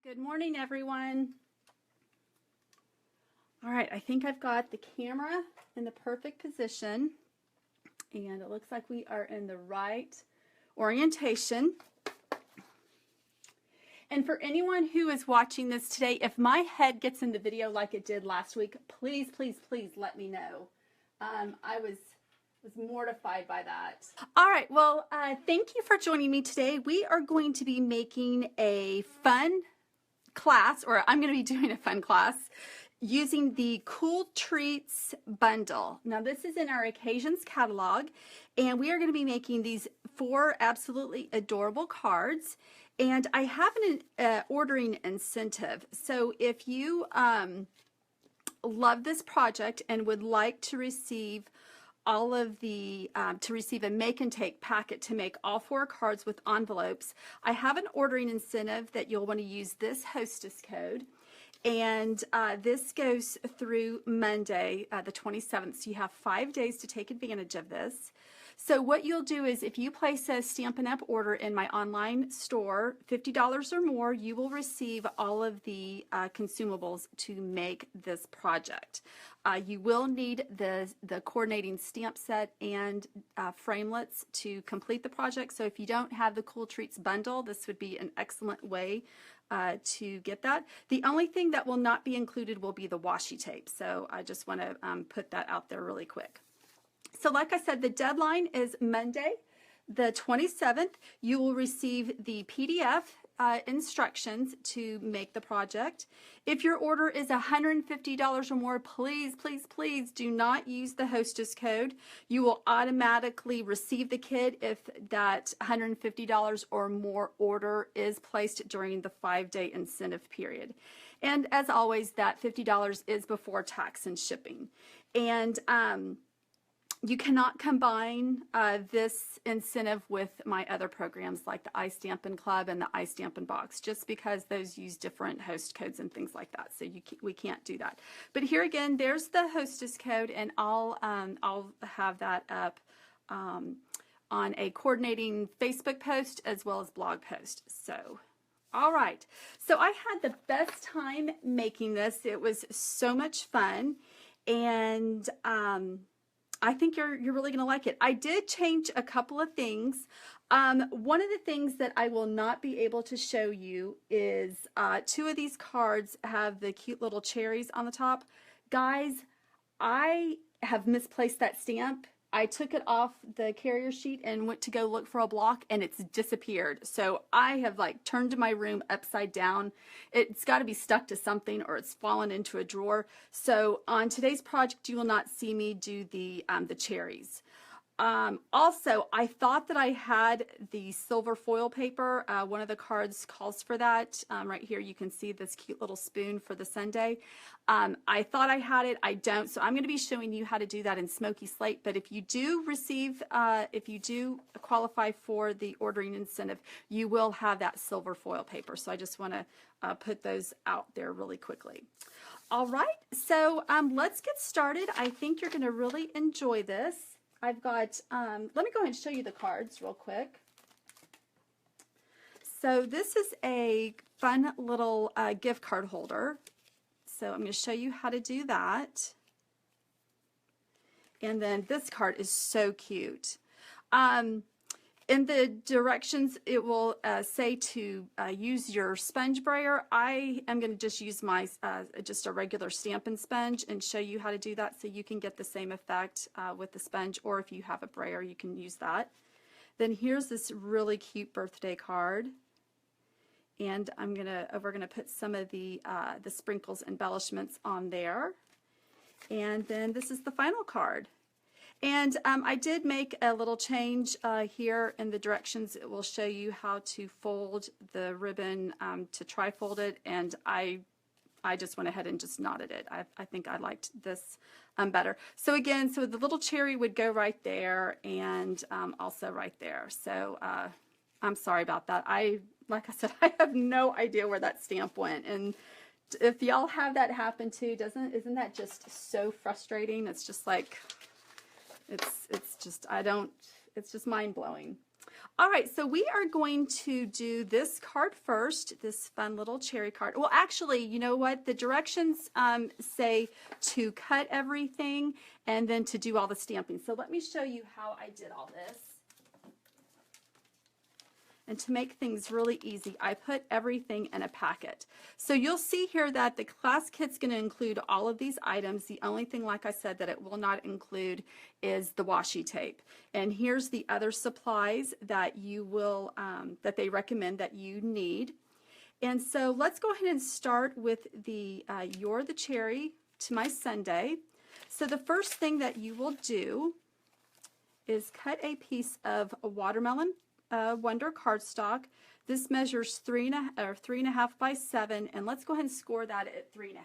Good morning, everyone. All right, I think I've got the camera in the perfect position, and it looks like we are in the right orientation. And for anyone who is watching this today, if my head gets in the video like it did last week, please, please, please let me know. I was mortified by that. All right, well, thank you for joining me today. We are going to be making a fun class, or I'm going to be doing a fun class using the Cool Treats bundle. Now this is in our occasions catalog, and we are going to be making these 4 absolutely adorable cards, and I have an ordering incentive. So if you love this project and would like to receive all of the, to receive a make and take packet to make all 4 cards with envelopes, I have an ordering incentive that you'll want to use this hostess code. And this goes through Monday, the 27th. So you have 5 days to take advantage of this. So what you'll do is if you place a Stampin' Up! Order in my online store, $50 or more, you will receive all of the consumables to make this project. You will need the coordinating stamp set and framelits to complete the project. So if you don't have the Cool Treats bundle, this would be an excellent way to get that. The only thing that will not be included will be the washi tape. So I just want to put that out there really quick. So like I said, the deadline is Monday, the 27th. You will receive the PDF instructions to make the project. If your order is $150 or more, please, please, please do not use the hostess code. You will automatically receive the kit if that $150 or more order is placed during the 5-day incentive period. And as always, that $50 is before tax and shipping. And you cannot combine this incentive with my other programs like the iStampin Club and the iStampin Box, just because those use different host codes and things like that. So we can't do that. But here again, there's the hostess code, and I'll have that up on a coordinating Facebook post as well as blog post. So. All right, so I had the best time making this. It was so much fun, and I think you're really going to like it. I did change a couple of things. One of the things that I will not be able to show you is 2 of these cards have the cute little cherries on the top. Guys, I have misplaced that stamp. I took it off the carrier sheet and went to go look for a block, and it's disappeared. So I have like turned my room upside down. It's got to be stuck to something, or it's fallen into a drawer. So on today's project, you will not see me do the cherries. Also, I thought that I had the silver foil paper. One of the cards calls for that. Right here you can see this cute little spoon for the sundae. I thought I had it. I don't. So I'm going to be showing you how to do that in Smoky Slate. But if you do receive, if you do qualify for the ordering incentive, you will have that silver foil paper. So I just want to put those out there really quickly. All right. So let's get started. I think you're going to really enjoy this. I've got, let me go ahead and show you the cards real quick. So this is a fun little gift card holder. So I'm going to show you how to do that. And then this card is so cute. In the directions, it will say to use your sponge brayer. I am going to just use my just a regular Stampin' sponge and show you how to do that, so you can get the same effect with the sponge, or if you have a brayer, you can use that. Then here's this really cute birthday card, and we're gonna put some of the sprinkles embellishments on there, and then this is the final card. And I did make a little change here in the directions. It will show you how to fold the ribbon to tri-fold it, and I just went ahead and just knotted it. I think I liked this better. So again, so the little cherry would go right there, and also right there. So I'm sorry about that. Like I said, I have no idea where that stamp went, and if y'all have that happen too, isn't that just so frustrating? It's just like, it's just mind-blowing. All right, so we are going to do this card first, this fun little cherry card. Well, actually, you know what? The directions say to cut everything and then to do all the stamping. So let me show you how I did all this. And to make things really easy, I put everything in a packet. So you'll see here that the class kit's going to include all of these items. The only thing, like I said, that it will not include is the washi tape. And here's the other supplies that you will, that they recommend that you need. And so let's go ahead and start with the You're the Cherry to My Sunday. So the first thing that you will do is cut a piece of watermelon Wonder cardstock. This measures 3.5 by 7, and let's go ahead and score that at 3.5.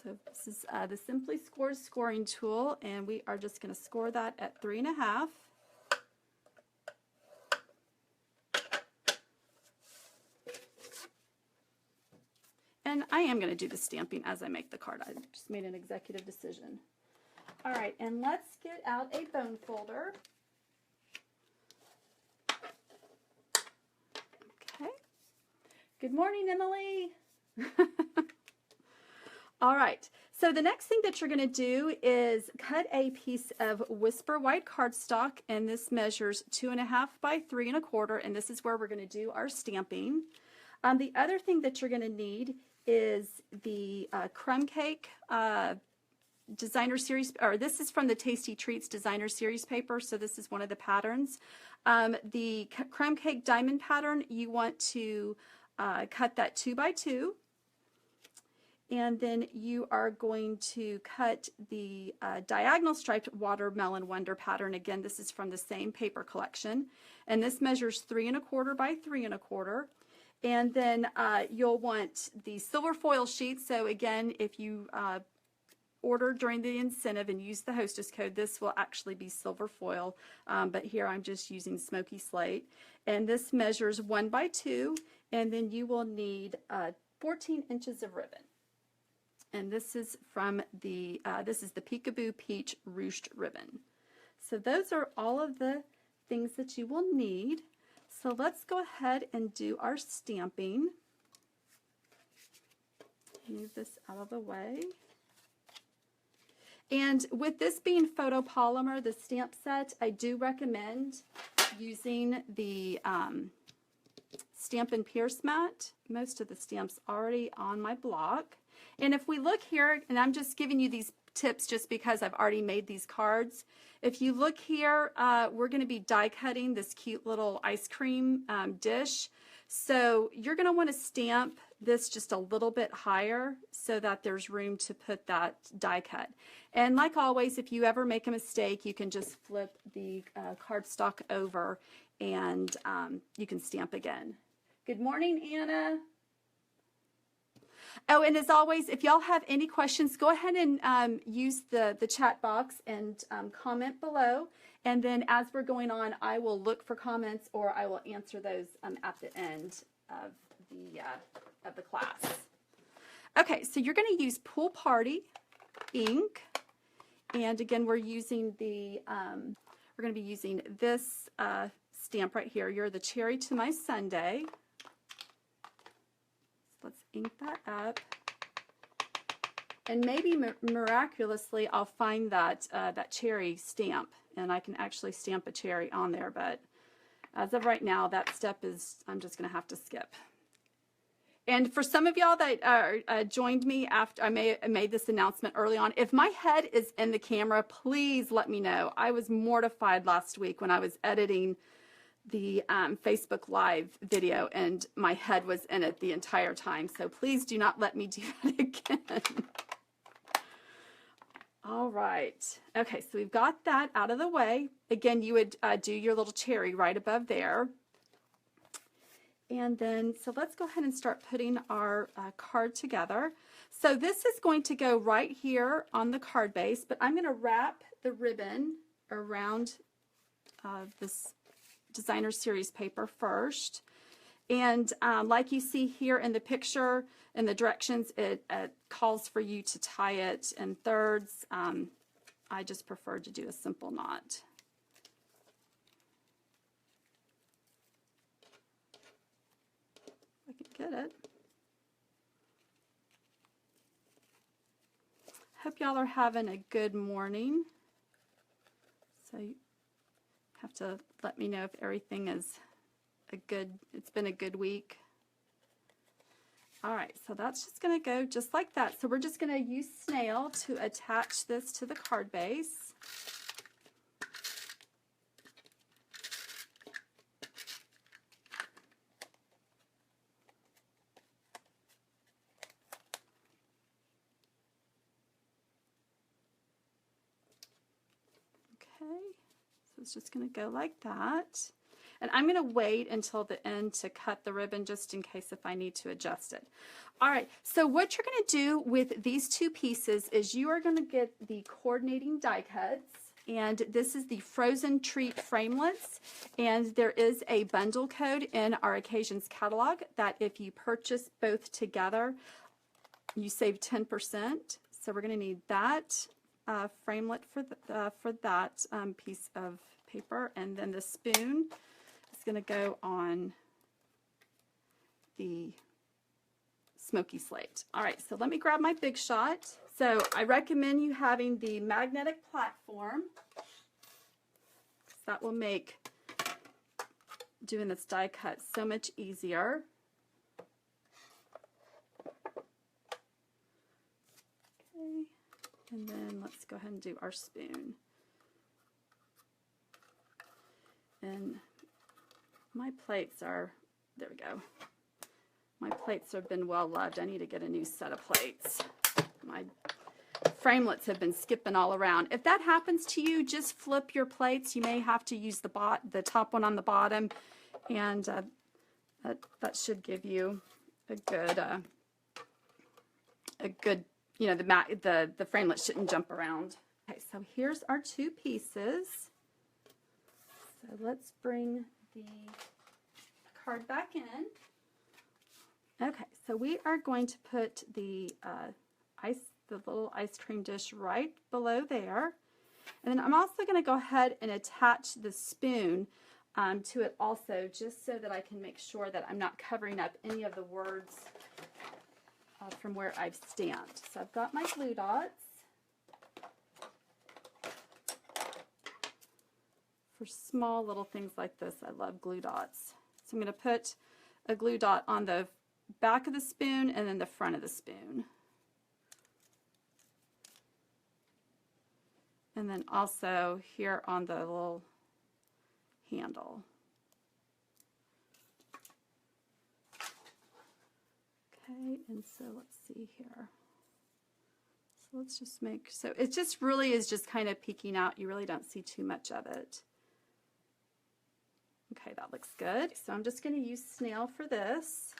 So this is the Simply Scores scoring tool, and we are just going to score that at 3.5. And I am going to do the stamping as I make the card. I just made an executive decision. All right, and let's get out a bone folder. Okay. Good morning, Emily. All right, so the next thing that you're going to do is cut a piece of Whisper White cardstock, and this measures 2.5 by 3.25, and this is where we're going to do our stamping. The other thing that you're going to need is the crumb cake designer series, or this is from the Tasty Treats designer series paper, so this is one of the patterns. The crumb cake diamond pattern, you want to cut that 2 by 2, and then you are going to cut the diagonal striped watermelon wonder pattern. Again, this is from the same paper collection, and this measures 3.25 by 3.25. And then you'll want the silver foil sheet. So again, if you order during the incentive and use the hostess code, this will actually be silver foil, but here I'm just using smoky slate. And this measures 1 by 2, and then you will need 14 inches of ribbon. And this is from the this is the Peekaboo Peach Ruched ribbon. So those are all of the things that you will need. So let's go ahead and do our stamping. Move this out of the way. And with this being photopolymer, the stamp set, I do recommend using the Stampin' Pierce mat. Most of the stamps already on my block. And if we look here, and I'm just giving you these tips just because I've already made these cards. If you look here, we're going to be die cutting this cute little ice cream dish. So you're going to want to stamp this just a little bit higher so that there's room to put that die cut. And like always, if you ever make a mistake, you can just flip the cardstock over and you can stamp again. Good morning, Anna. Oh, and as always, if y'all have any questions, go ahead and use the chat box and comment below. And then as we're going on, I will look for comments or I will answer those at the end of the class. Okay, so you're going to use Pool Party ink. And again, we're using the, we're going to be using this stamp right here. You're the Cherry to My Sunday. Let's ink that up. And maybe miraculously I'll find that that cherry stamp and I can actually stamp a cherry on there, but as of right now that step is I'm just going to have to skip. And for some of y'all that joined me after I made this announcement early on, if my head is in the camera, please let me know. I was mortified last week when I was editing the Facebook Live video and my head was in it the entire time. So please do not let me do that again. All right. Okay, so we've got that out of the way. Again, you would do your little cherry right above there. And then, so let's go ahead and start putting our card together. So this is going to go right here on the card base, but I'm going to wrap the ribbon around this designer series paper first. And like you see here in the picture, in the directions, it calls for you to tie it in thirds. I just prefer to do a simple knot. If I can get it. Hope y'all are having a good morning. So you have to let me know if everything is it's been a good week. All right, so that's just going to go just like that. So we're just going to use snail to attach this to the card base. Okay, so it's just going to go like that. And I'm going to wait until the end to cut the ribbon just in case if I need to adjust it. All right, so what you're going to do with these two pieces is you are going to get the coordinating die cuts. And this is the Frozen Treat Framelits. And there is a bundle code in our Occasions catalog that if you purchase both together, you save 10%. So we're going to need that framelit for that piece of paper. And then the spoon is going to go on the smoky slate. All right, so let me grab my Big Shot. So I recommend you having the magnetic platform. That will make doing this die cut so much easier. Okay, and then let's go ahead and do our spoon. And my plates are, there we go. My plates have been well loved. I need to get a new set of plates. My framelits have been skipping all around. If that happens to you, just flip your plates. You may have to use the top one on the bottom, and that should give you a good, you know, the framelit shouldn't jump around. Okay, so here's our two pieces. So let's bring the card back in. Okay, so we are going to put the little ice cream dish right below there. And then I'm also going to go ahead and attach the spoon to it also, just so that I can make sure that I'm not covering up any of the words from where I've stamped. So I've got my glue dots. For small little things like this, I love glue dots. So I'm going to put a glue dot on the back of the spoon and then the front of the spoon. And then also here on the little handle. Okay, and so let's see here. So let's just make, so it just really is just kind of peeking out. You really don't see too much of it. Okay, that looks good. So I'm just going to use snail for this.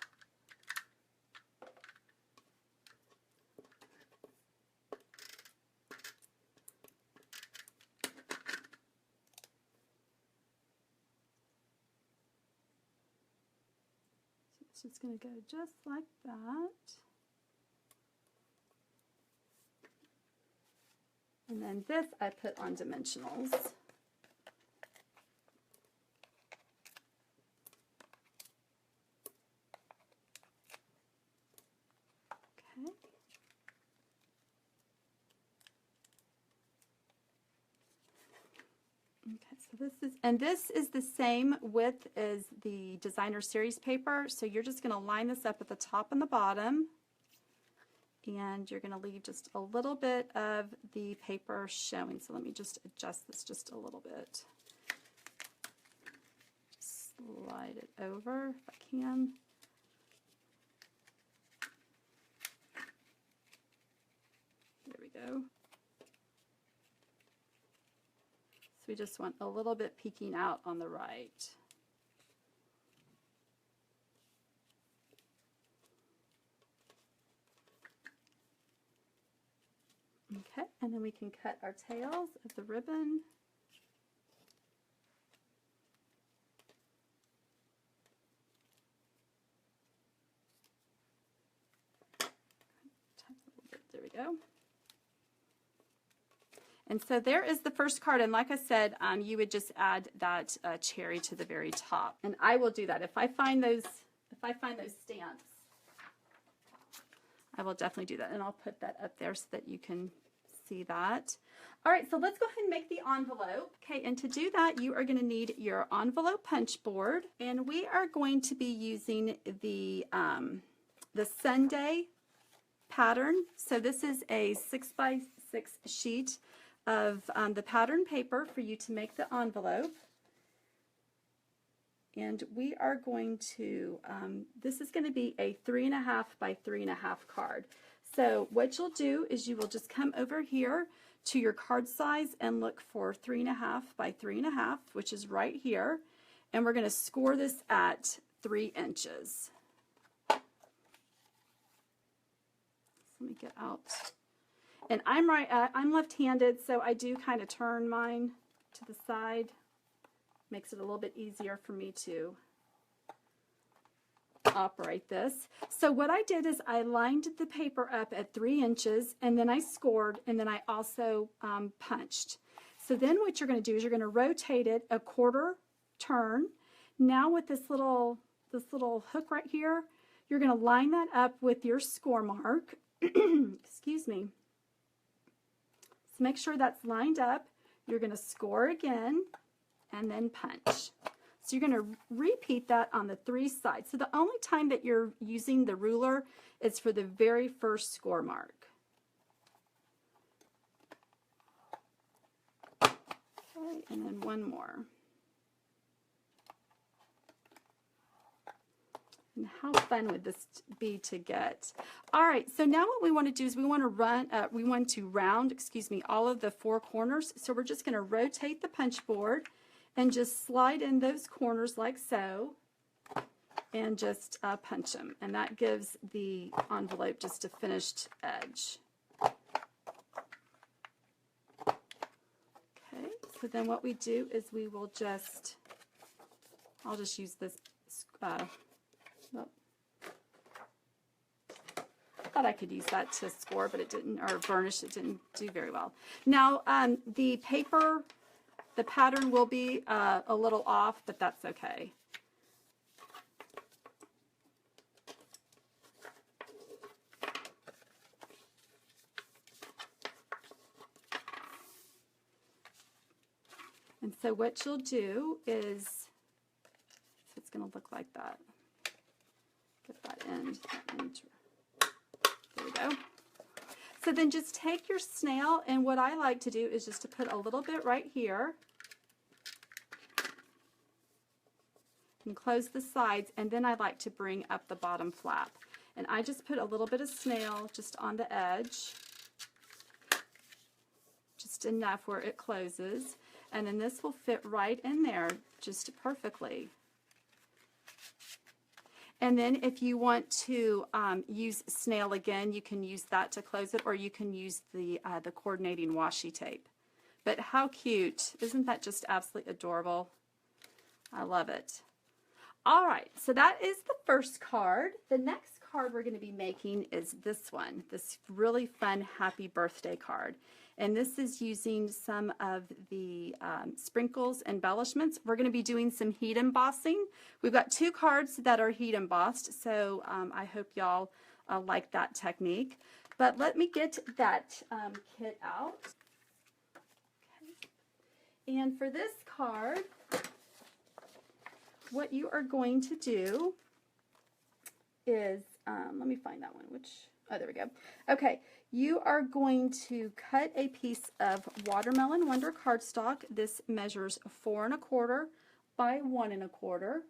So it's going to go just like that. And then this I put on dimensionals. Okay, so this is the same width as the designer series paper. So you're just going to line this up at the top and the bottom, and you're going to leave just a little bit of the paper showing. So let me just adjust this just a little bit. Slide it over if I can. There we go. So we just want a little bit peeking out on the right. Okay, and then we can cut our tails of the ribbon. There we go. And so there is the first card, and like I said, you would just add that cherry to the very top. And I will do that. If I find those stamps, I will definitely do that. And I'll put that up there so that you can see that. All right, so let's go ahead and make the envelope. Okay, and to do that, you are going to need your envelope punch board, and we are going to be using the Sunday pattern. So this is a 6x6 sheet of the pattern paper for you to make the envelope. And we are going to, this is going to be a 3.5 by 3.5 card. So what you'll do is you will just come over here to your card size and look for 3.5 by 3.5, which is right here. And we're going to score this at 3 inches. Let me get out. And I'm left-handed, so I do kind of turn mine to the side. Makes it a little bit easier for me to operate this. So what I did is I lined the paper up at 3 inches, and then I scored, and then I also punched. So then what you're going to do is you're going to rotate it a quarter turn. Now with this little hook right here, you're going to line that up with your score mark. Excuse me. So make sure that's lined up. You're going to score again and then punch. So you're going to repeat that on the 3 sides. So the only time that you're using the ruler is for the very first score mark. Okay, and then one more. And how fun would this be to get? All right, so now what we want to do is we want to round, all of the 4 corners. So we're just going to rotate the punch board and just slide in those corners like so, and just punch them. And that gives the envelope just a finished edge. Okay, so then what we do is we will just, I'll just use this, I thought I could use that to score, but it didn't, or varnish, it didn't do very well. Now, the paper, the pattern will be a little off, but that's okay. And so what you'll do is, so it's going to look like that. Get that end. There we go. So then just take your snail, and what I like to do is just to put a little bit right here and close the sides, and then I like to bring up the bottom flap. And I just put a little bit of snail just on the edge, just enough where it closes, and then this will fit right in there just perfectly. And then if you want to use snail again, you can use that to close it, or you can use the coordinating washi tape. But how cute. Isn't that just absolutely adorable? I love it. All right, so that is the first card. The next card we're going to be making is this one, this really fun happy birthday card. And this is using some of the sprinkles embellishments. We're going to be doing some heat embossing. We've got 2 cards that are heat embossed, so I hope y'all like that technique. But let me get that kit out. Okay. And for this card, what you are going to do is, let me find that one, oh, there we go. Okay, you are going to cut a piece of Watermelon Wonder cardstock. This measures 4 1/4 by 1 1/4.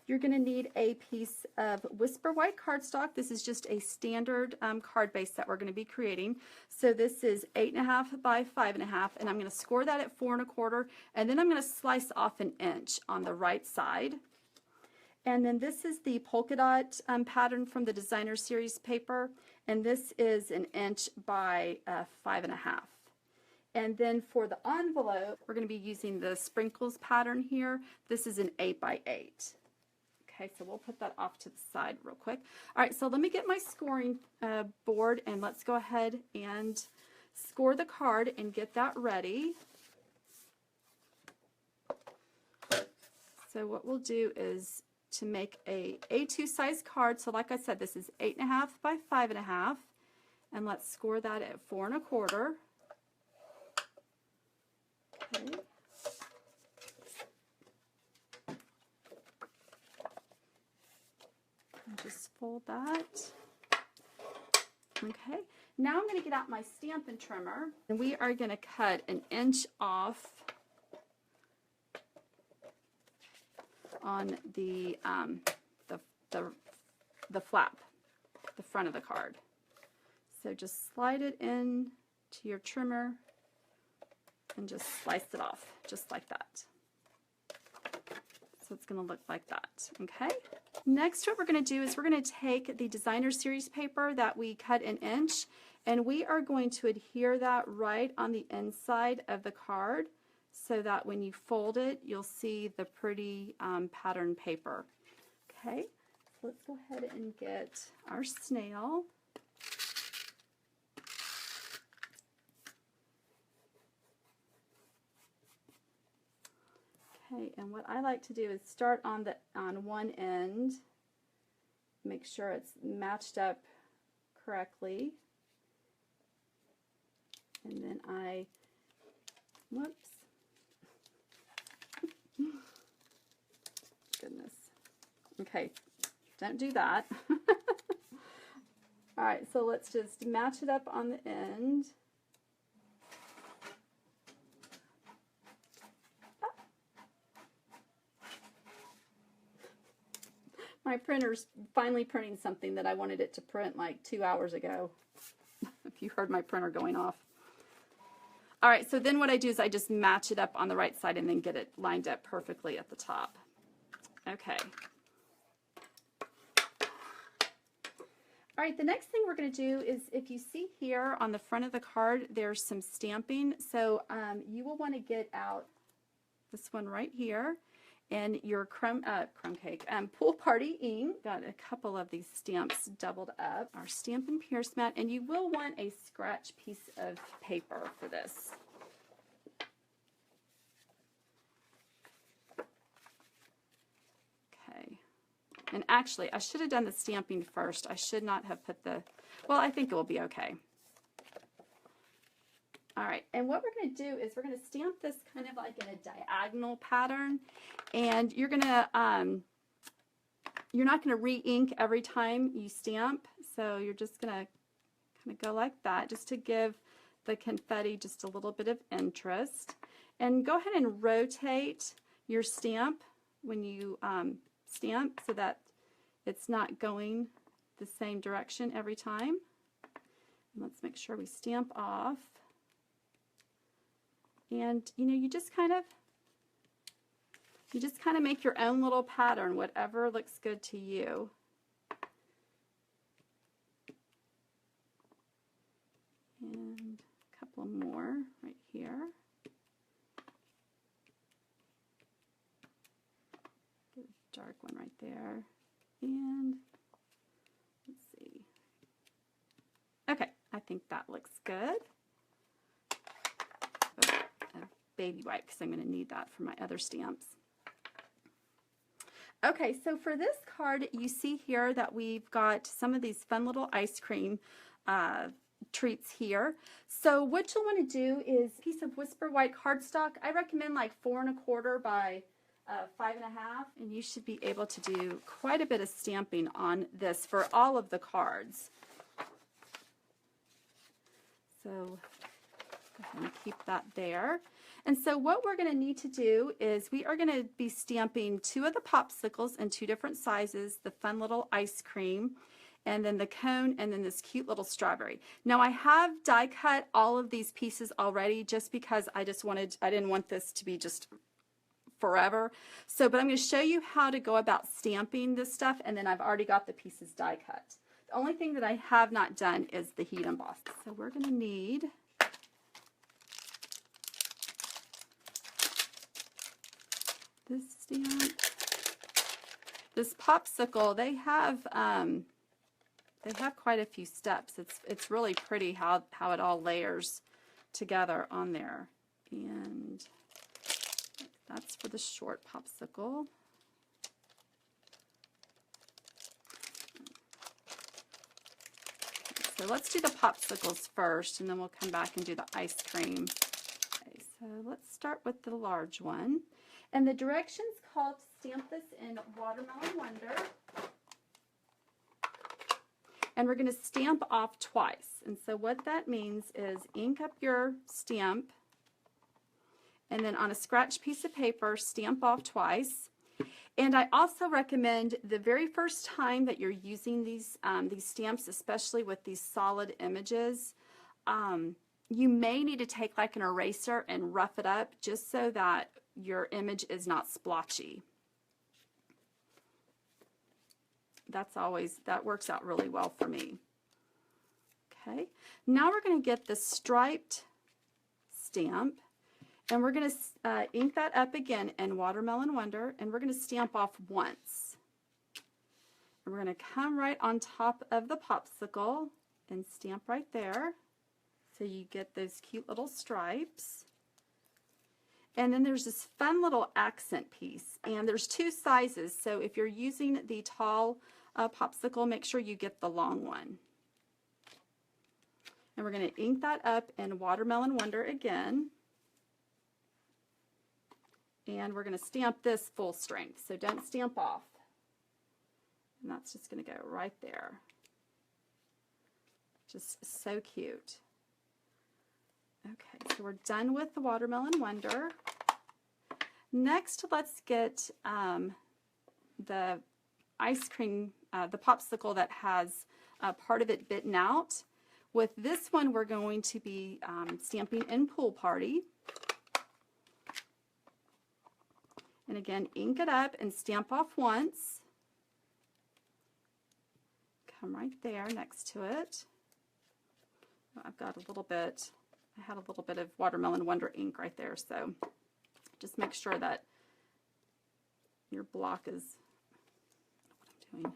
You're going to need a piece of Whisper White cardstock. This is just a standard card base that we're going to be creating. So this is 8 1/2 by 5 1/2, and I'm going to score that at 4 1/4, and then I'm going to slice off 1 inch on the right side. And then this is the polka dot pattern from the Designer Series paper, and this is 1 inch by 5 1/2. And then for the envelope, we're going to be using the sprinkles pattern here. This is 8 by 8. Okay, so we'll put that off to the side real quick. All right, so let me get my scoring board, and let's go ahead and score the card and get that ready. So what we'll do is to make a A2 size card. So like I said, this is 8.5 by 5.5, and let's score that at 4 1/4. Okay. And just fold that. Okay. Now I'm going to get out my Stampin' trimmer, and we are going to cut 1 inch off on the flap, the front of the card. So just slide it in to your trimmer and just slice it off, just like that. So it's going to look like that, okay? Next, what we're going to do is we're going to take the designer series paper that we cut 1 inch, and we are going to adhere that right on the inside of the card, so that when you fold it, you'll see the pretty pattern paper. Okay, so let's go ahead and get our snail. Okay, and what I like to do is start on one end, make sure it's matched up correctly, and then whoops. Goodness. Okay, don't do that. All right, so let's just match it up on the end. My printer's finally printing something that I wanted it to print like 2 hours ago. If you heard my printer going off. All right, so then what I do is I just match it up on the right side and then get it lined up perfectly at the top. Okay. All right, the next thing we're going to do is, if you see here on the front of the card, there's some stamping. So you will want to get out this one right here, and your crumb cake, pool party ink. Got a couple of these stamps doubled up. Our Stampin' Pierce mat, and you will want a scratch piece of paper for this. Okay, and actually I should have done the stamping first. I should not have put the, well, I think it will be okay. All right, and what we're going to do is we're going to stamp this kind of like in a diagonal pattern, and you're going to, you're not going to re-ink every time you stamp, so you're just going to kind of go like that, just to give the confetti just a little bit of interest. And go ahead and rotate your stamp when you stamp, so that it's not going the same direction every time. And let's make sure we stamp off. And you know, you just kind of make your own little pattern, whatever looks good to you. And a couple more right here. Get a dark one right there. And let's see. Okay, I think that looks good. Baby wipe, because I'm going to need that for my other stamps. Okay, so for this card, you see here that we've got some of these fun little ice cream treats here. So what you'll want to do is a piece of Whisper White cardstock. I recommend like 4 1/4 by 5.5, and you should be able to do quite a bit of stamping on this for all of the cards. So go ahead and keep that there. And so what we're going to need to do is we are going to be stamping 2 of the popsicles in 2 different sizes, the fun little ice cream, and then the cone, and then this cute little strawberry. Now I have die cut all of these pieces already, just because I didn't want this to be just forever. So, but I'm going to show you how to go about stamping this stuff, and then I've already got the pieces die cut. The only thing that I have not done is the heat emboss. So we're going to need this stamp. This popsicle, they have they have quite a few steps. It's really pretty how it all layers together on there. And that's for the short popsicle. So let's do the popsicles first, and then we'll come back and do the ice cream. Okay, so let's start with the large one. And the directions call to stamp this in Watermelon Wonder. And we're going to stamp off twice. And so what that means is ink up your stamp, and then on a scratch piece of paper, stamp off twice. And I also recommend the very first time that you're using these stamps, especially with these solid images, you may need to take like an eraser and rough it up just so that your image is not splotchy. That works out really well for me. Okay, now we're going to get the striped stamp. And we're going to ink that up again in Watermelon Wonder, and we're going to stamp off once. And we're going to come right on top of the popsicle and stamp right there, so you get those cute little stripes. And then there's this fun little accent piece, and there's two sizes, so if you're using the tall popsicle, make sure you get the long one. And we're going to ink that up in Watermelon Wonder again. And we're going to stamp this full strength, so don't stamp off. And that's just going to go right there. Just so cute. Okay, so we're done with the Watermelon Wonder. Next, let's get the ice cream, the popsicle that has part of it bitten out. With this one, we're going to be stamping in Pool Party. And again, ink it up and stamp off once. Come right there next to it. I've got a little bit, I had a little bit of Watermelon Wonder ink right there, so just make sure that your block is, what I'm doing,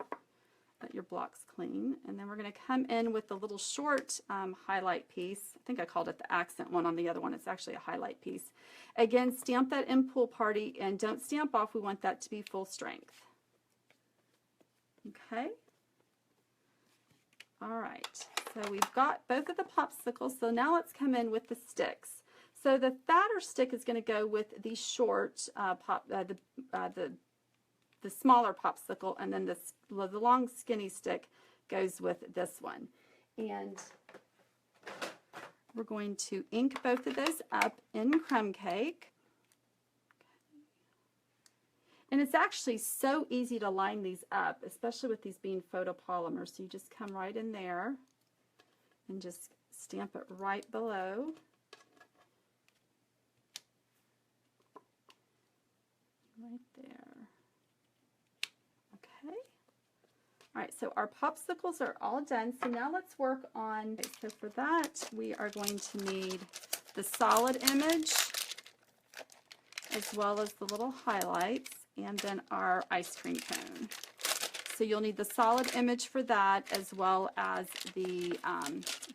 that your block's clean. And then we're going to come in with the little short highlight piece. I think I called it the accent one on the other one. It's actually a highlight piece. Again, stamp that in Pool Party, and don't stamp off. We want that to be full strength. Okay. All right. So we've got both of the popsicles. So now let's come in with the sticks. So the fatter stick is going to go with the short the smaller popsicle, and then the long skinny stick goes with this one. And we're going to ink both of those up in crumb cake. And it's actually so easy to line these up, especially with these being photopolymers. So you just come right in there and just stamp it right below. Right there. Okay. All right, so our popsicles are all done. So now let's work on, okay, so for that, we are going to need the solid image as well as the little highlights, and then our ice cream cone. So you'll need the solid image for that, as well as the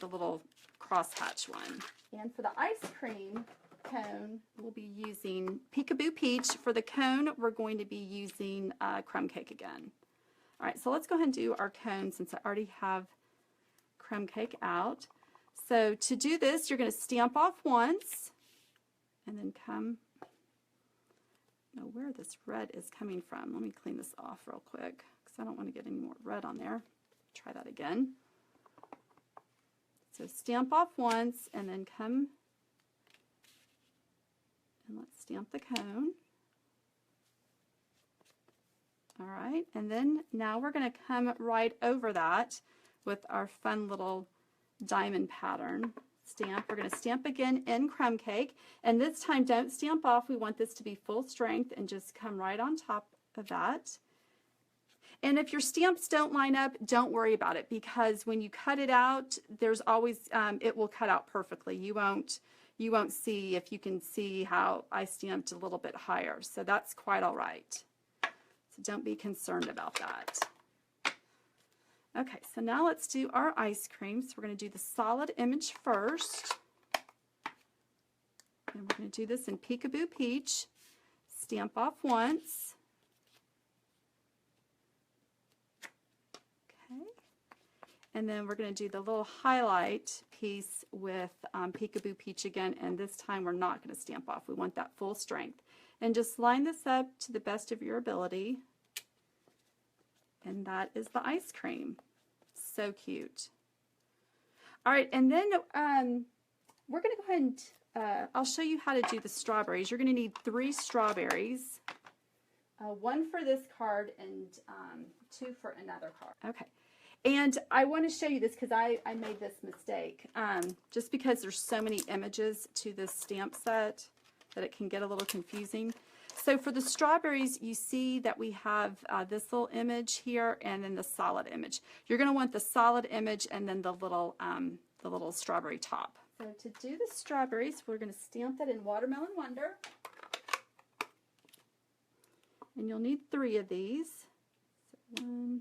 little crosshatch one. And for the ice cream cone, we'll be using Peekaboo Peach. For the cone, we're going to be using crumb cake again. All right, so let's go ahead and do our cone since I already have crumb cake out. So to do this, you're going to stamp off once, and then come, know where this red is coming from. Let me clean this off real quick because I don't want to get any more red on there. Try that again. So stamp off once, and then come and let's stamp the cone. All right, and then now we're going to come right over that with our fun little diamond pattern stamp. We're going to stamp again in crumb cake, and this time don't stamp off. We want this to be full strength and just come right on top of that. And if your stamps don't line up, don't worry about it, because when you cut it out, there's always it will cut out perfectly. You won't see, if you can see how I stamped a little bit higher, so that's quite all right. So don't be concerned about that. Okay, so now let's do our ice cream. So we're going to do the solid image first. And we're going to do this in Peekaboo Peach. Stamp off once. Okay. And then we're going to do the little highlight piece with Peekaboo Peach again, and this time we're not going to stamp off. We want that full strength. And just line this up to the best of your ability. And that is the ice cream. So cute. All right, and then we're going to go ahead and I'll show you how to do the strawberries. You're going to need 3 strawberries, 1 for this card and 2 for another card. Okay, and I want to show you this because I made this mistake. Just because there's so many images to this stamp set that it can get a little confusing. So for the strawberries, you see that we have this little image here and then the solid image. You're going to want the solid image and then the little strawberry top. So to do the strawberries, we're going to stamp that in Watermelon Wonder. And you'll need 3 of these. So 1,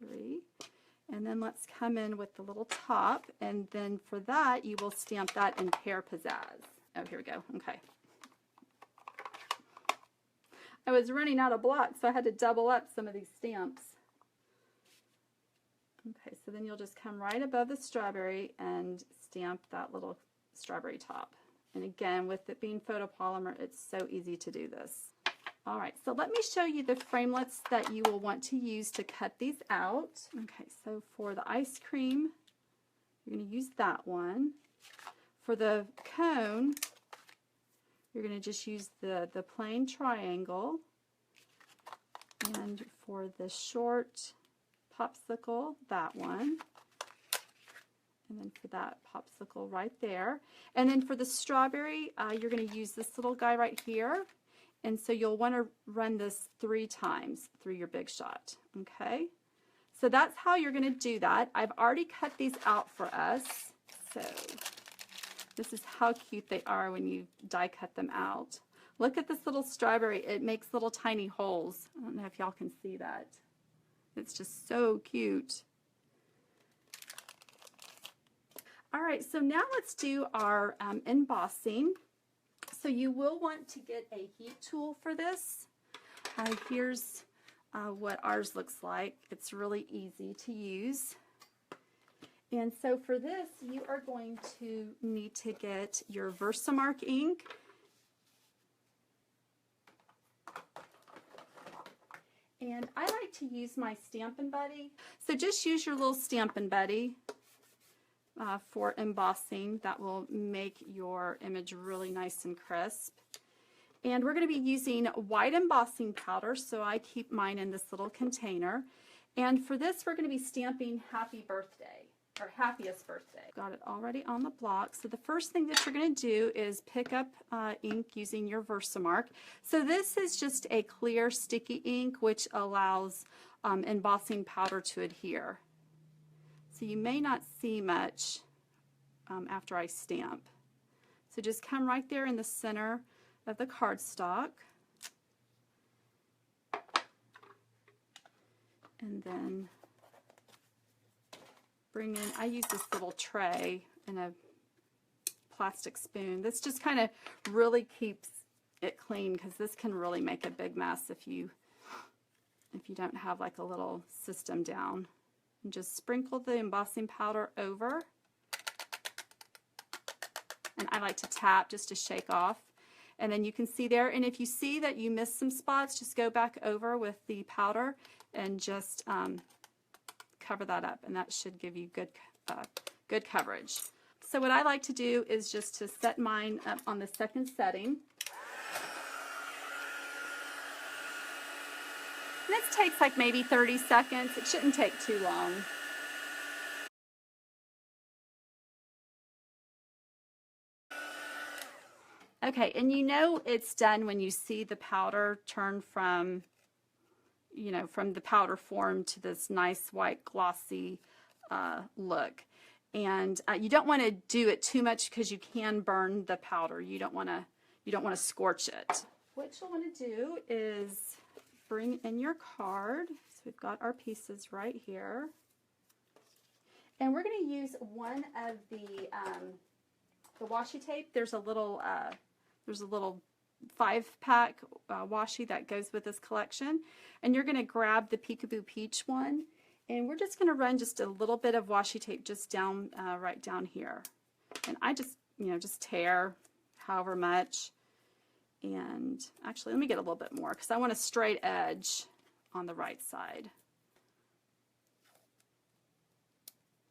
2, 3. And then let's come in with the little top, and then for that you will stamp that in Pear Pizzazz. Oh, here we go. Okay. I was running out of blocks, so I had to double up some of these stamps. Okay, so then you'll just come right above the strawberry and stamp that little strawberry top. And again, with it being photopolymer, it's so easy to do this. All right, so let me show you the framelits that you will want to use to cut these out. Okay, so for the ice cream, you're going to use that one. For the cone, you're going to just use the plain triangle. And for the short popsicle, that one. And then for that popsicle right there. And then for the strawberry, you're going to use this little guy right here. And so you'll want to run this 3 times through your Big Shot, okay? So that's how you're going to do that. I've already cut these out for us. So this is how cute they are when you die cut them out. Look at this little strawberry. It makes little tiny holes. I don't know if y'all can see that. It's just so cute. All right, so now let's do our embossing. So you will want to get a heat tool for this. Here's what ours looks like. It's really easy to use. And so for this, you are going to need to get your Versamark ink. And I like to use my Stampin' Buddy. So just use your little Stampin' Buddy for embossing. That will make your image really nice and crisp. And we're going to be using white embossing powder, so I keep mine in this little container. And for this, we're going to be stamping Happy Birthday, or Happiest Birthday. Got it already on the block. So the first thing that you're going to do is pick up ink using your Versamark. So this is just a clear sticky ink, which allows embossing powder to adhere. So you may not see much after I stamp. So just come right there in the center of the cardstock. And then bring in, I use this little tray and a plastic spoon. This just kind of really keeps it clean, because this can really make a big mess if you don't have like a little system down. And just sprinkle the embossing powder over. And I like to tap just to shake off. And then you can see there, and if you see that you missed some spots, just go back over with the powder and just cover that up, and that should give you good coverage. So what I like to do is just to set mine up on the second setting. This takes like maybe 30 seconds. It shouldn't take too long. Okay, and you know it's done when you see the powder turn from, you know, from the powder form to this nice white glossy look. And you don't want to do it too much, because you can burn the powder. You don't want to scorch it. What you'll want to do is bring in your card. So we've got our pieces right here. And we're going to use one of the washi tape. There's a little 5-pack washi that goes with this collection. And you're going to grab the Peekaboo Peach one. And we're just going to run just a little bit of washi tape just down, right down here. And I just, just tear however much. And actually, let me get a little bit more because I want a straight edge on the right side.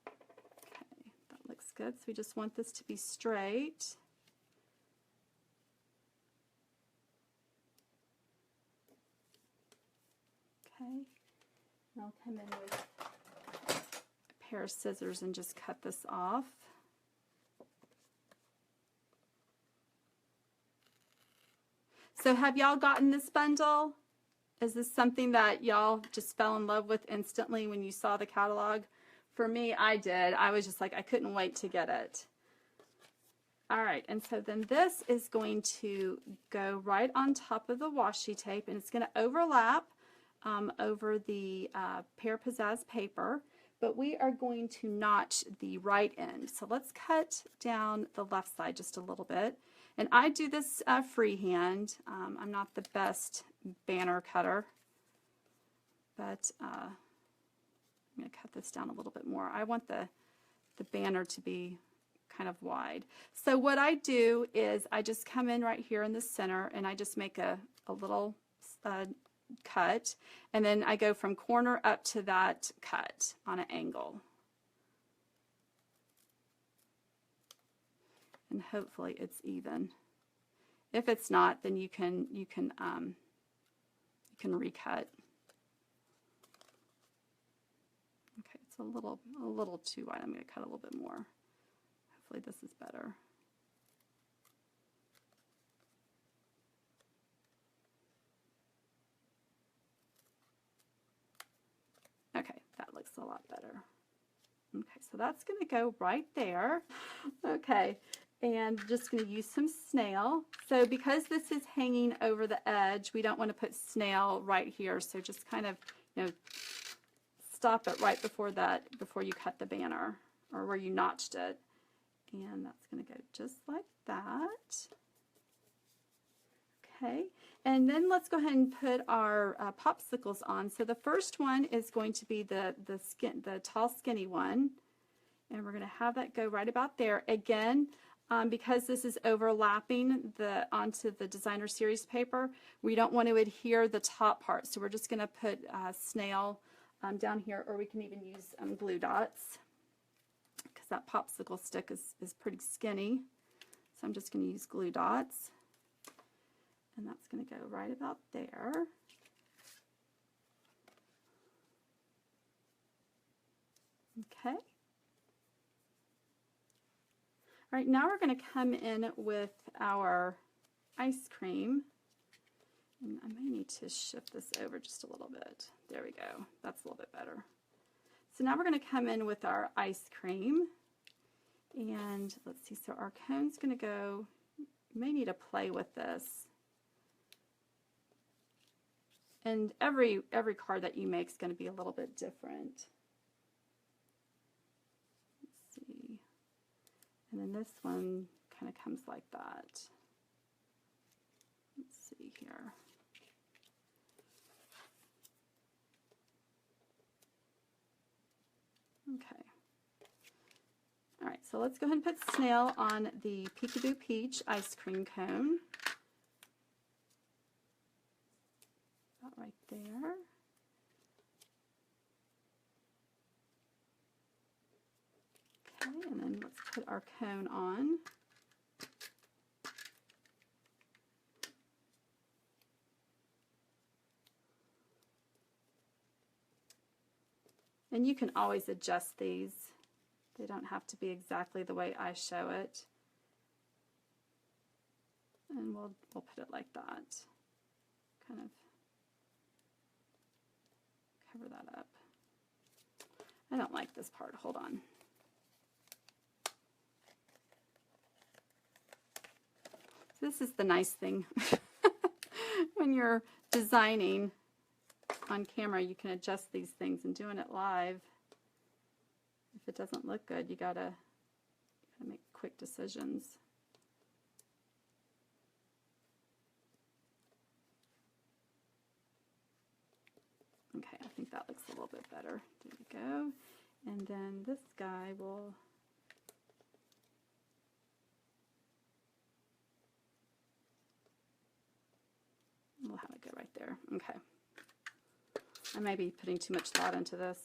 Okay, that looks good. So we just want this to be straight. Okay, and I'll come in with a pair of scissors and just cut this off. So have y'all gotten this bundle? Is this something that y'all just fell in love with instantly when you saw the catalog? For me, I did. I was just like, I couldn't wait to get it. All right, and so then this is going to go right on top of the washi tape, and it's going to overlap over the Pear Pizzazz paper, but we are going to notch the right end. So let's cut down the left side just a little bit. And I do this freehand. I'm not the best banner cutter, but I'm going to cut this down a little bit more. I want the banner to be kind of wide. So what I do is I just come in right here in the center and I just make a little cut, and then I go from corner up to that cut on an angle. And hopefully it's even. If it's not, then you can recut. Okay, it's a little too wide. I'm going to cut a little bit more. Hopefully this is better. Okay, that looks a lot better. Okay, so that's going to go right there. Okay, and just going to use some snail. So because this is hanging over the edge, we don't want to put snail right here. So just kind of, stop it right before you cut the banner or where you notched it. And that's going to go just like that. Okay, and then let's go ahead and put our popsicles on. So the first one is going to be the tall skinny one, and we're going to have that go right about there. Again, because this is overlapping onto the designer series paper, we don't want to adhere the top part, so we're just going to put snail down here, or we can even use glue dots because that popsicle stick is pretty skinny. So I'm just going to use glue dots. And that's going to go right about there. Okay. All right, now we're going to come in with our ice cream. And I may need to shift this over just a little bit. There we go. That's a little bit better. So now we're going to come in with our ice cream. And let's see, so our cone's going to go, you may need to play with this. And every card that you make is going to be a little bit different. Let's see. And then this one kind of comes like that. Let's see here. Okay. All right, so let's go ahead and put snail on the Peekaboo Peach ice cream cone. Right there. Okay, and then let's put our cone on. And you can always adjust these. They don't have to be exactly the way I show it. And we'll put it like that. Kind of cover that up. I don't like this part. Hold on. So this is the nice thing when you're designing. on camera you can adjust these things, and doing it live, if it doesn't look good, you gotta make quick decisions. Okay, I think that looks a little bit better. There we go. And then this guy we'll have it go right there. Okay. I may be putting too much thought into this.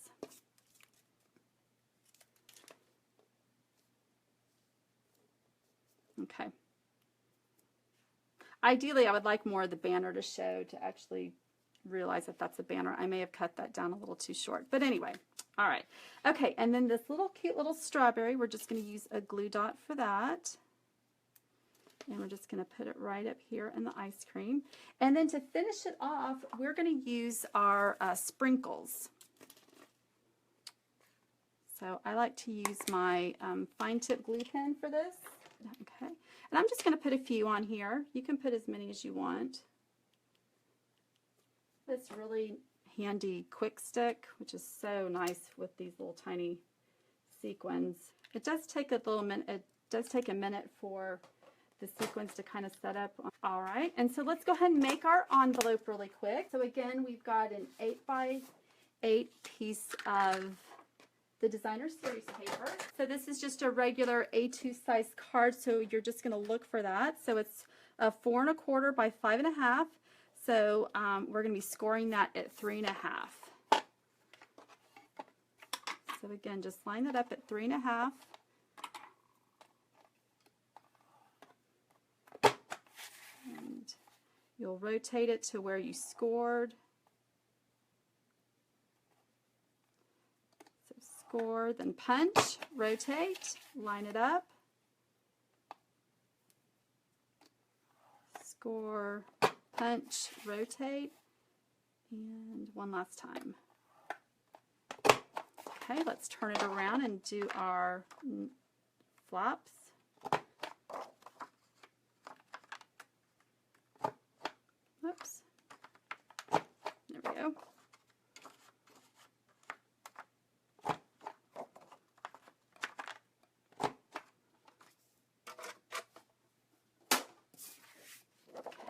Okay. Ideally, I would like more of the banner to show to actually realize that that's a banner. I may have cut that down a little too short. But anyway, all right. Okay, and then this little cute little strawberry, we're just going to use a glue dot for that. And we're just going to put it right up here in the ice cream. And then to finish it off, we're going to use our sprinkles. So I like to use my fine tip glue pen for this. Okay, and I'm just going to put a few on here. You can put as many as you want. This really handy quick stick, which is so nice with these little tiny sequins. It does take a little minute. It does take a minute for the sequins to kind of set up. All right, and so let's go ahead and make our envelope really quick. So again, we've got an 8x8 piece of the Designer Series paper. So this is just a regular A2 size card, so you're just going to look for that. So it's a 4 1/4 by 5 1/2. So we're going to be scoring that at 3 1/2. So again, just line that up at 3 1/2. And you'll rotate it to where you scored. So score, then punch, rotate, line it up. Score, punch, rotate, and one last time. Okay, let's turn it around and do our flaps. Whoops. There we go.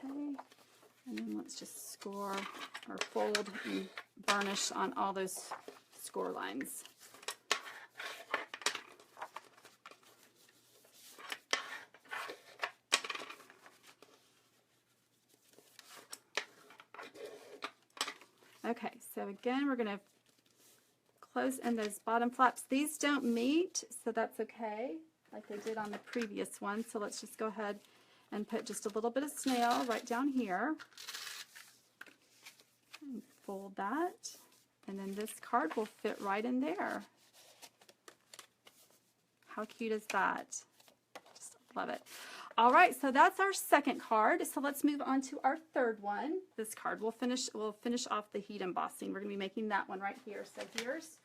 Okay. And then let's just score or fold and varnish on all those score lines. Okay, so again, we're going to close in those bottom flaps. These don't meet, so that's okay, like they did on the previous one. So let's just go ahead and put just a little bit of snail right down here. And fold that. And then this card will fit right in there. How cute is that? Just love it. All right, so that's our second card. So let's move on to our third one. This card we'll finish off the heat embossing. We're going to be making that one right here. So here's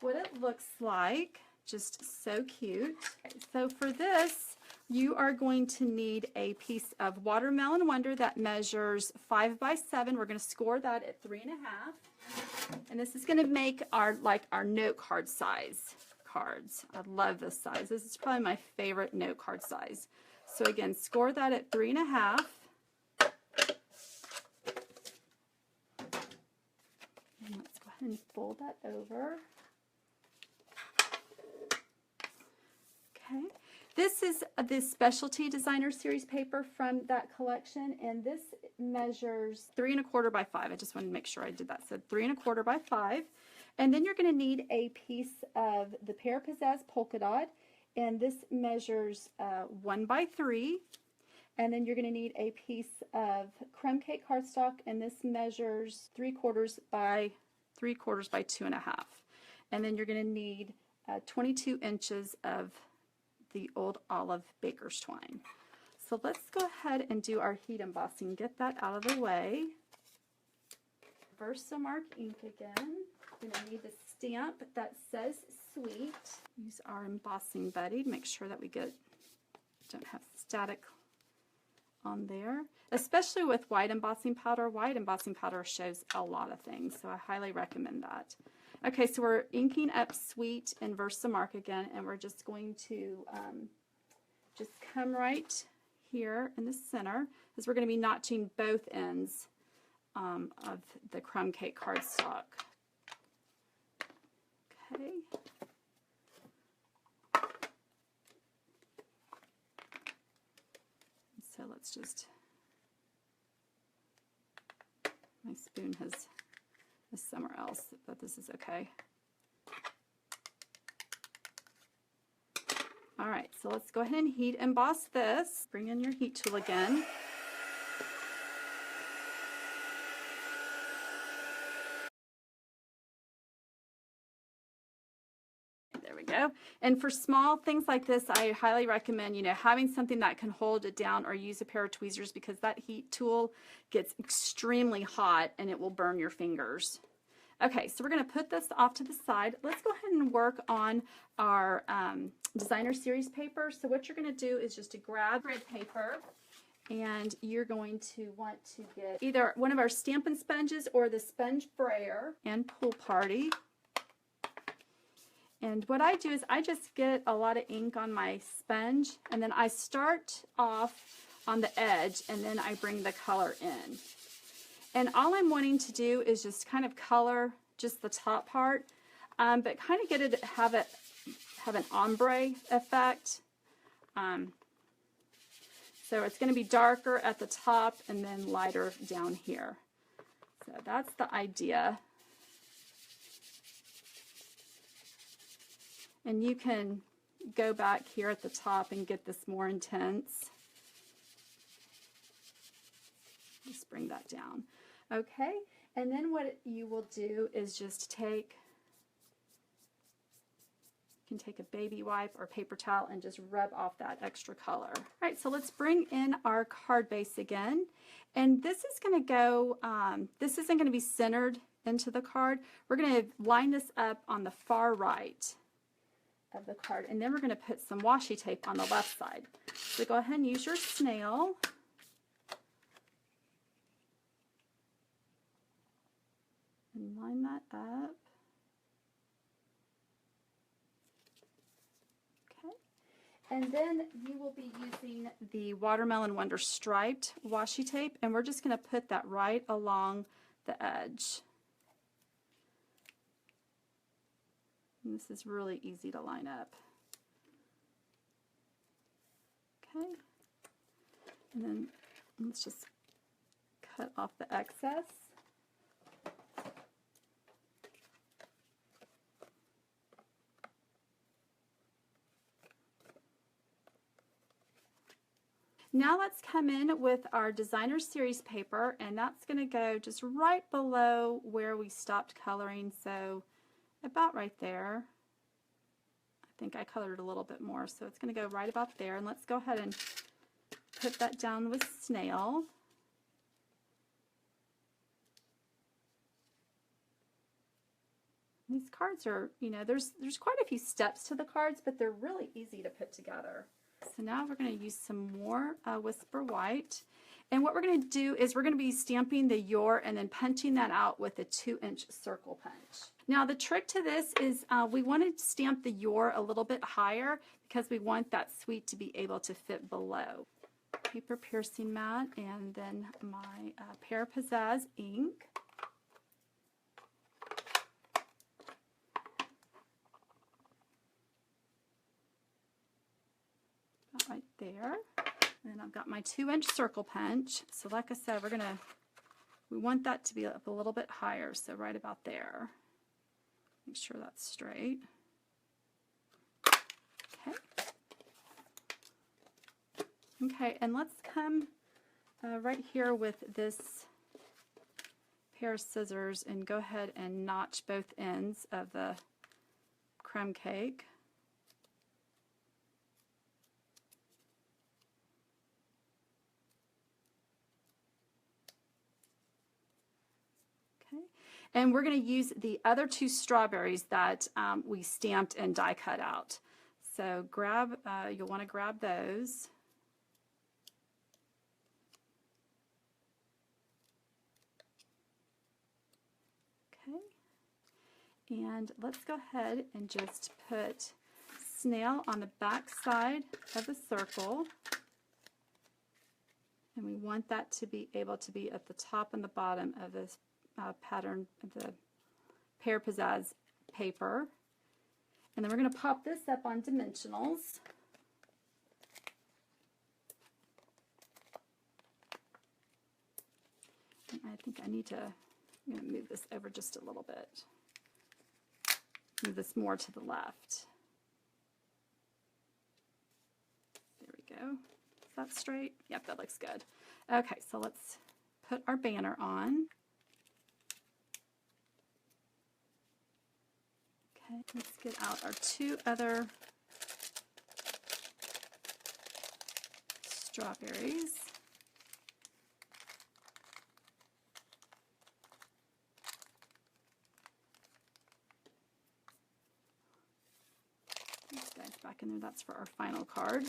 what it looks like. Just so cute. Okay, so for this, you are going to need a piece of Watermelon Wonder that measures 5 by 7. We're going to score that at 3 1/2. And this is going to make our note card size cards. I love this size. This is probably my favorite note card size. So again, score that at 3 1/2. And let's go ahead and fold that over. Okay. This is the Specialty Designer Series paper from that collection, and this measures 3 1/4 by 5. I just wanted to make sure I did that. So 3 1/4 by 5. And then you're going to need a piece of the Pear Pizzazz Polka Dot, and this measures 1 by 3. And then you're going to need a piece of Crumb Cake cardstock, and this measures 3/4 by 3/4 by 2 1/2. And then you're going to need 22 inches of the Old Olive Baker's Twine. So let's go ahead and do our heat embossing. Get that out of the way. Versamark ink again. We're going to need the stamp that says sweet. Use our embossing buddy to make sure that we don't have static on there, especially with white embossing powder. White embossing powder shows a lot of things, so I highly recommend that. Okay, so we're inking up Sweet and Versamark again, and we're just going to just come right here in the center, as we're going to be notching both ends of the crumb cake cardstock. Okay. So let's just, my spoon is somewhere else, but this is okay. All right, so let's go ahead and heat emboss this. Bring in your heat tool again. There we go. And for small things like this, I highly recommend, having something that can hold it down, or use a pair of tweezers, because that heat tool gets extremely hot and it will burn your fingers. Okay, so we're going to put this off to the side. Let's go ahead and work on our designer series paper. So what you're going to do is just to grab grid paper, and you're going to want to get either one of our Stampin' sponges or the sponge brayer and Pool Party. And what I do is I just get a lot of ink on my sponge, and then I start off on the edge, and then I bring the color in. And all I'm wanting to do is just kind of color just the top part, but kind of get it, have an ombre effect. So it's going to be darker at the top and then lighter down here. So that's the idea. And you can go back here at the top and get this more intense. Just bring that down. Okay, and then what you will do is just take, you can take a baby wipe or paper towel and just rub off that extra color. All right, so let's bring in our card base again. And this is going to go, this isn't going to be centered into the card. We're going to line this up on the far right of the card, and then we're going to put some washi tape on the left side. So go ahead and use your snail. And line that up. Okay. And then you will be using the Watermelon Wonder striped washi tape, and we're just going to put that right along the edge. And this is really easy to line up. Okay. And then let's just cut off the excess. Now let's come in with our designer series paper, and that's going to go just right below where we stopped coloring, so about right there. I think I colored a little bit more, so it's going to go right about there. And let's go ahead and put that down with snail. These cards are, there's quite a few steps to the cards, but they're really easy to put together. So now we're going to use some more Whisper White. And what we're going to do is we're going to be stamping the your and then punching that out with a 2-inch circle punch. Now the trick to this is we want to stamp the your a little bit higher because we want that sweet to be able to fit below. Paper piercing mat, and then my Pear Pizzazz ink. Right there. And I've got my 2-inch circle punch. So like I said, we want that to be up a little bit higher, so right about there. Make sure that's straight. Okay. Okay, and let's come right here with this pair of scissors and go ahead and notch both ends of the crumb cake. And we're going to use the other 2 strawberries that we stamped and die cut out. So you'll want to grab those. Okay, and let's go ahead and just put snail on the back side of the circle. And we want that to be able to be at the top and the bottom of this pattern, the Pear Pizzazz paper. And then we're going to pop this up on dimensionals. And I think I'm going to move this over just a little bit. Move this more to the left. There we go. Is that straight? Yep, that looks good. Okay, so let's put our banner on. Okay, let's get out our two other strawberries. These guys back in there, that's for our final card.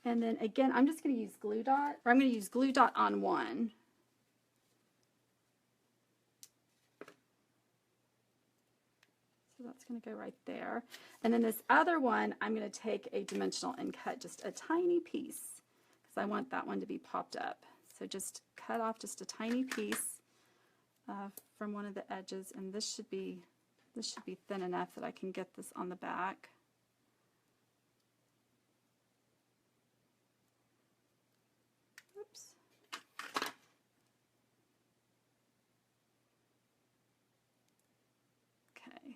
And then again, I'm just going to use glue dot, or I'm going to use glue dot on one. So that's going to go right there. And then this other one, I'm going to take a dimensional and cut just a tiny piece because I want that one to be popped up. So just cut off just a tiny piece from one of the edges, and this should be thin enough that I can get this on the back. Oops. Okay.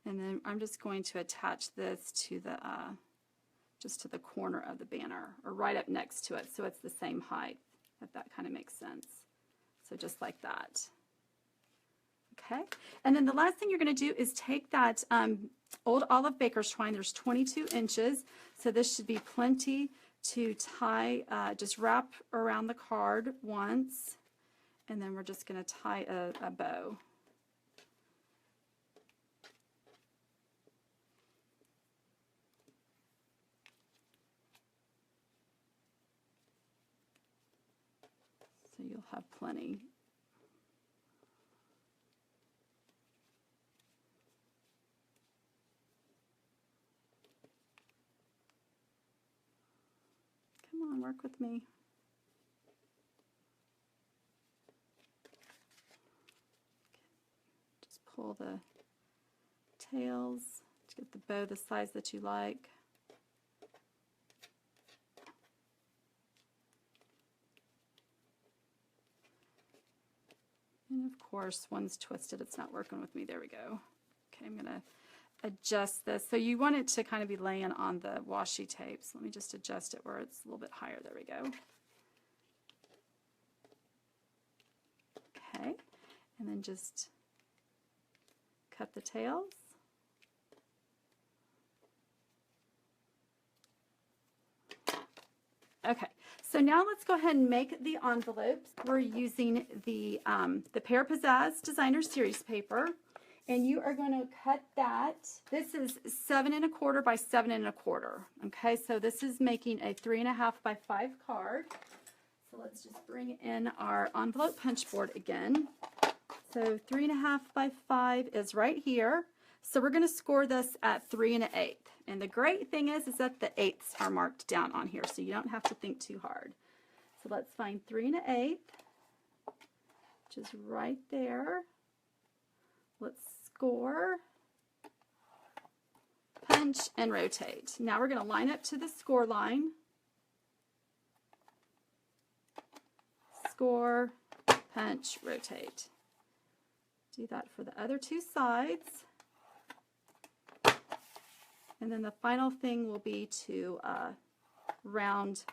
And then I'm just going to attach this to the just to the corner of the banner, or right up next to it, so it's the same height, if that kind of makes sense. So just like that. Okay, and then the last thing you're going to do is take that old olive baker's twine. There's 22 inches, so this should be plenty to tie, just wrap around the card once, and then we're just going to tie a bow. So you'll have plenty. Come on, work with me. Just pull the tails to get the bow the size that you like. And of course, one's twisted. It's not working with me. There we go. Okay, I'm going to adjust this. So you want it to kind of be laying on the washi tape. So let me just adjust it where it's a little bit higher. There we go. Okay, and then just cut the tails. Okay, so now let's go ahead and make the envelopes. We're using the Pear Pizzazz Designer Series paper, and you are going to cut that. This is 7 1/4 by 7 1/4. Okay, so this is making a 3 1/2 by 5 card. So let's just bring in our envelope punch board again. So 3 1/2 by 5 is right here. So we're going to score this at 3 1/8. And the great thing is that the eighths are marked down on here, so you don't have to think too hard. So let's find 3 1/8, which is right there. Let's score, punch, and rotate. Now we're going to line up to the score line. Score, punch, rotate. Do that for the other two sides. And then the final thing will be to round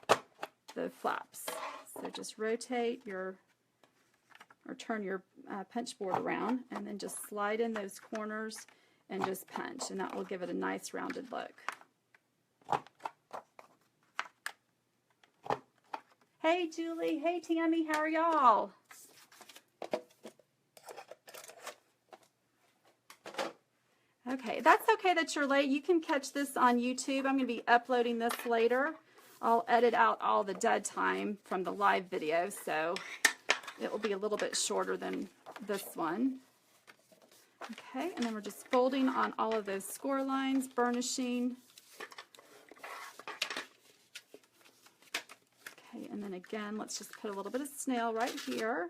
the flaps. So just rotate your, or turn your punch board around, and then just slide in those corners and just punch, and that will give it a nice rounded look. Hey Julie, hey Tammy, how are y'all? Okay, that's okay that you're late. You can catch this on YouTube. I'm going to be uploading this later. I'll edit out all the dead time from the live video, so it will be a little bit shorter than this one. Okay, and then we're just folding on all of those score lines, burnishing. Okay, and then again, let's just put a little bit of snail right here.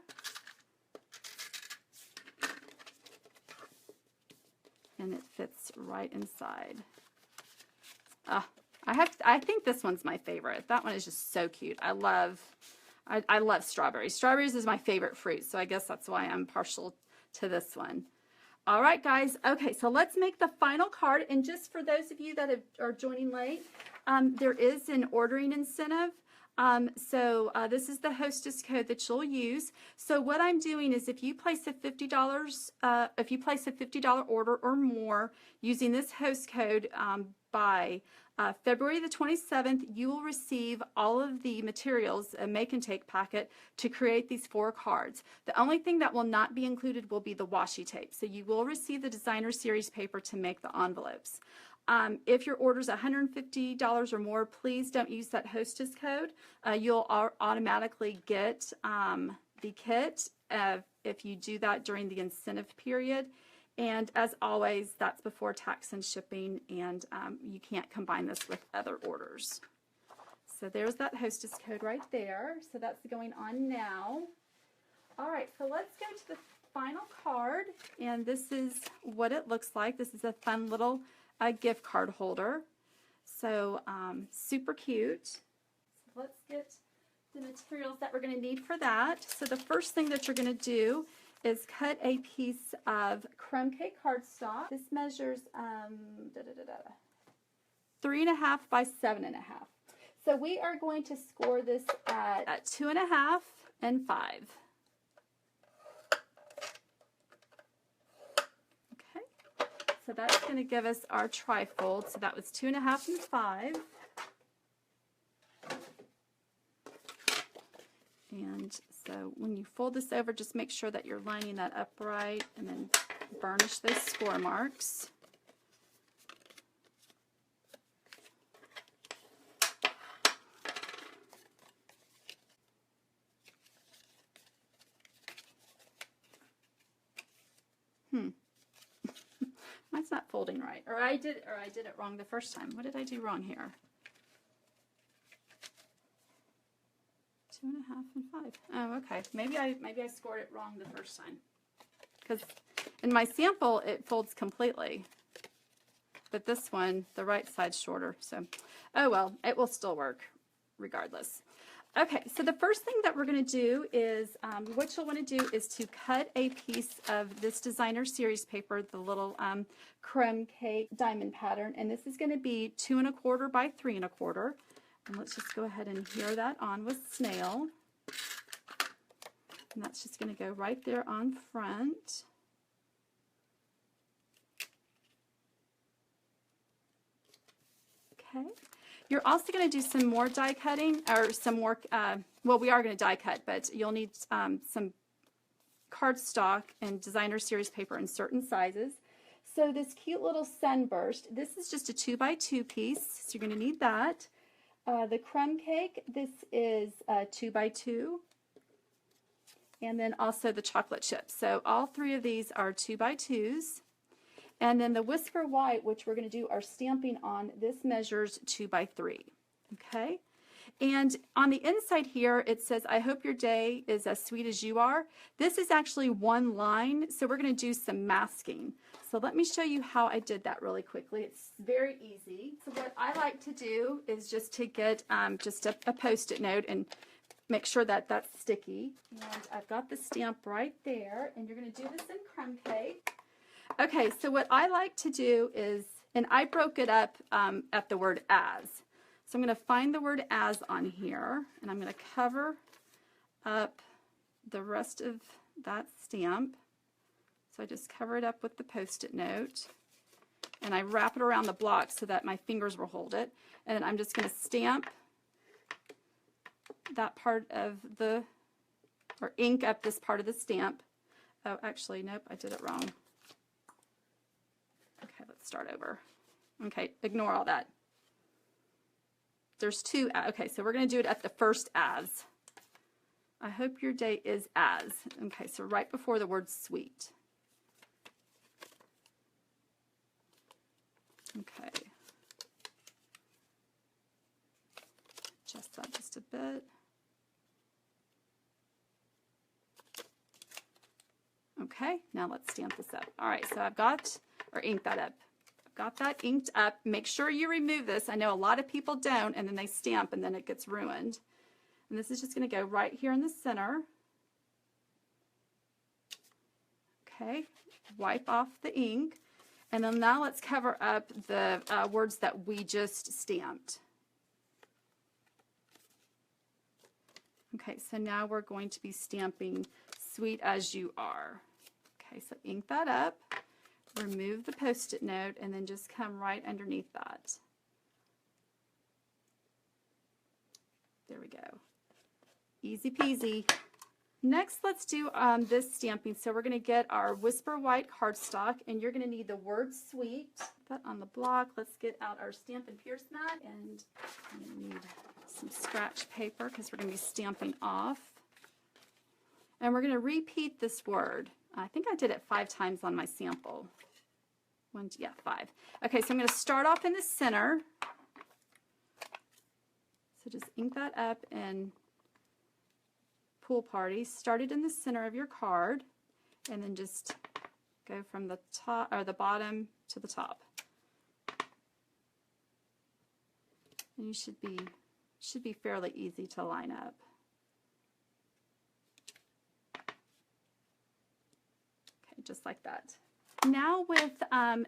And it fits right inside. I think this one's my favorite. That one is just so cute. I love strawberries. Strawberries is my favorite fruit, so I guess that's why I'm partial to this one. All right, guys. Okay, so let's make the final card. And just for those of you that are joining late, there is an ordering incentive. This is the hostess code that you'll use. So what I'm doing is if you place a $50 order or more using this host code by February the 27th, you will receive all of the materials, a make and take packet, to create these 4 cards. The only thing that will not be included will be the washi tape. So you will receive the designer series paper to make the envelopes. If your order is $150 or more, please don't use that hostess code. You'll automatically get the kit if you do that during the incentive period. And as always, that's before tax and shipping, and you can't combine this with other orders. So there's that hostess code right there. So that's going on now. All right, so let's go to the final card, and this is what it looks like. This is a fun little gift card holder. So super cute. So let's get the materials that we're going to need for that. So the first thing that you're going to do is cut a piece of crumb cake cardstock. This measures 3.5 by 7.5. So we are going to score this at 2.5 and 5. Okay, so that's going to give us our trifold. So that was 2.5 and 5. And so when you fold this over, just make sure that you're lining that up right, and then burnish those score marks. Mine's not folding right, or I did it wrong the first time. What did I do wrong here? 2.5 and 5. Oh, okay. Maybe I scored it wrong the first time. Because in my sample, it folds completely. But this one, the right side's shorter. So, oh well, it will still work regardless. Okay, so the first thing that we're going to do is, what you'll want to do is to cut a piece of this designer series paper, the little crumb cake diamond pattern. And this is going to be 2.25 by 3.25. And let's just go ahead and adhere that on with snail. And that's just going to go right there on front. Okay. You're also going to do some more die cutting, or some more, well, we are going to die cut, but you'll need some cardstock and designer series paper in certain sizes. So this cute little sunburst, this is just a 2x2 piece, so you're going to need that. The crumb cake, this is 2x2, and then also the chocolate chips. So all 3 of these are 2x2s. And then the Whisper White, which we're going to do our stamping on, this measures 2x3. Okay? And on the inside here, it says, I hope your day is as sweet as you are. This is actually one line, so we're going to do some masking. So let me show you how I did that really quickly. It's very easy. So what I like to do is just to get just a Post-it note and make sure that that's sticky. And I've got the stamp right there, and you're going to do this in crumb cake. Okay, so what I like to do is, and I broke it up at the word as. So I'm going to find the word as on here, and I'm going to cover up the rest of that stamp. So I just cover it up with the Post-it note, and I wrap it around the block so that my fingers will hold it. And I'm just going to stamp that part of the, or ink up this part of the stamp. Oh, actually, nope, I did it wrong. Okay, let's start over. Okay, ignore all that. There's 2, okay, so we're going to do it at the first as. I hope your day is as. Okay, so right before the word sweet. Okay. Adjust that just a bit. Okay, now let's stamp this up. All right, so I've got, or ink that up. I've got that inked up. Make sure you remove this. I know a lot of people don't, and then they stamp, and then it gets ruined. And this is just going to go right here in the center. Okay, wipe off the ink. And then now let's cover up the words that we just stamped. Okay, so now we're going to be stamping Sweet As You Are. Okay, so ink that up, remove the Post-it note, and then just come right underneath that. There we go. Easy peasy. Next, let's do this stamping. So we're going to get our Whisper White cardstock, and you're going to need the word sweet. Put that on the block. Let's get out our Stampin' Pierce mat, and I'm going to need some scratch paper because we're going to be stamping off. And we're going to repeat this word. I think I did it 5 times on my sample. 5. Okay, so I'm going to start off in the center. So just ink that up and Pool Party. Start it in the center of your card, and then just go from the top or the bottom to the top. And you should be fairly easy to line up. Okay, just like that. Now with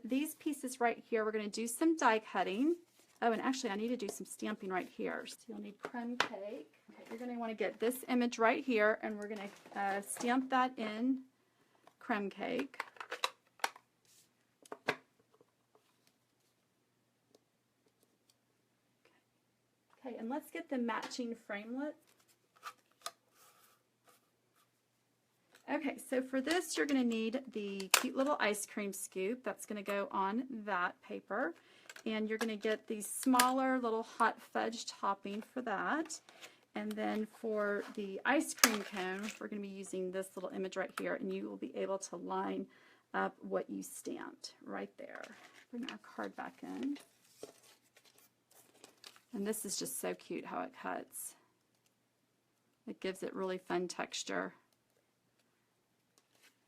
these pieces right here, we're going to do some die cutting. Oh, and actually I need to do some stamping right here. So you'll need crumb cake. Okay, you're going to want to get this image right here, and we're going to stamp that in crumb cake. Okay, and let's get the matching framelit. Okay, so for this you're going to need the cute little ice cream scoop. That's going to go on that paper. And you're going to get the smaller little hot fudge topping for that. And then for the ice cream cone, we're going to be using this little image right here, and you will be able to line up what you stamped right there. Bring our card back in. And this is just so cute how it cuts. It gives it really fun texture.